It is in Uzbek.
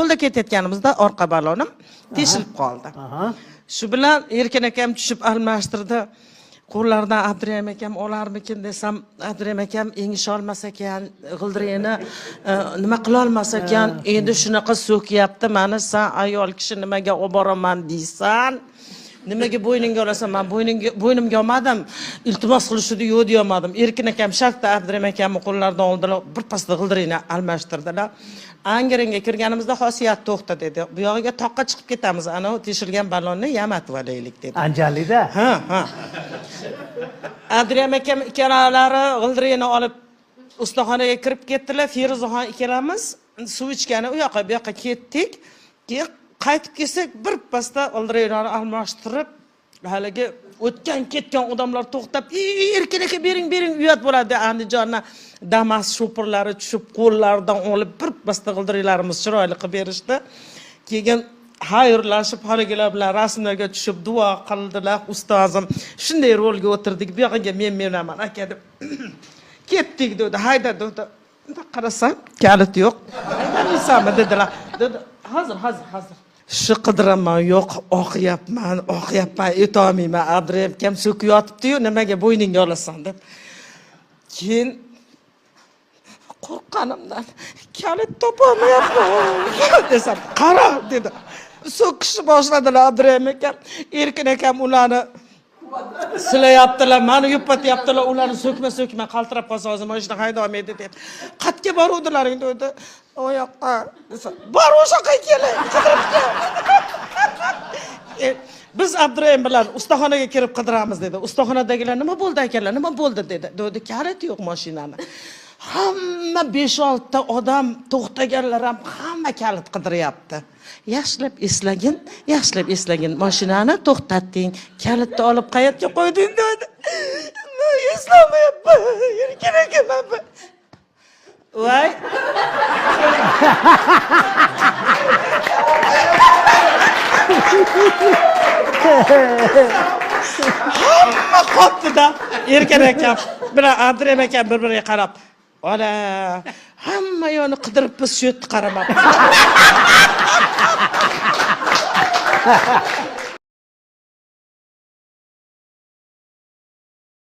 Yo'lda ketayotganimizda orqa balonim teshilib qoldi. Shu bilan Erkin akam tushib almashtirdi. Qo'llaridan Abdurahim akam olarmikin desam, Abdurahim akam engisha olmas ekan, g'ildireni nima qila olmas ekan, endi shunaqa so'kyapti. Mani sen ayol kishi nimaga olib boraman deysan? Nimaga bo'yningga olasan? Men bo'ynimga olmadim. Iltimos qilishdi yo'q deyolmadim. Erkin akam shartta Abdurahim akamni qo'llaridan oldilar, bir pasda g'ildireni almashtirdilar. Angranga kirganimizda xosiyat to'xta dedi. Bu yog'iga toqqa chiqib ketamiz. Ana teshilgan balonni yamatib olaylik dedi. Anjalida? Ha. Abdurahim akam ikkalalari g'ildireni olib ustaxonaga kirib ketdilar. Feruzaxon ikkalamiz suv ichgani u yoqqa bu yoqqa ketdik. Keyin qaytib kelsak bir pasda g'ildireni almashtirib, haligi o'tgan ketgan odamlar to'xtab, Erkin aka bering uyat bo'ladi. Andijondan Damas shopirlari tushib qo'llaridan olib bir pasda g'ildiraklarimiz chiroyli qilib berishdi. Keyin xayrlashib haligilar bilan rasmlarga tushib duo qildilar. Ustozim shunday rolga o'tirdik. Bu yoqqa men menaman aka deb ketdik dedi. Hayda dedi. Qarasam kalit yo'q. Aytamisanmi dedilar. Dedi hozir. Shu qidiraman yo'q, oqyapman, etolmayman. Abdurahim akam so'kib yotibdi-yu, nimaga bo'yningga olasan deb. Keyin qo'rqqanimdan kalit topolmayapman desam, qara dedi. So'kishni boshladilar Abdurahim akam. Erkin akam ularni silayaptilar, meni yupatyaptilar, ularni so'kma qaltirab qolsa hozir mashina hayda olmaydi deb. Qatga boruvdilaring dedi. O yoqqa desa, bor o'sha yoqqa kelay. Biz Abdurahim bilan ustaxonaga kirib qidiramiz dedi. Ustaxonadagilar nima bo'ldi akalar, nima bo'ldi dedi. Dedi, kalit yo'q mashinani. Hamma 5-6 ta odam to'xtaganlar ham hamma kalit qidiryapti. Yaxshilab eslagin, mashinani to'xtatding, kalitni olib qayerga qo'yding dedi. Men eslamayapman. Erkin akam. Voy. Hamma qopdi-da. Erkin akam bilan Abdurahim akam bir-biriga qarab, "Ola, hamma yo'ni qidirib biz shu yerga qaramapmiz."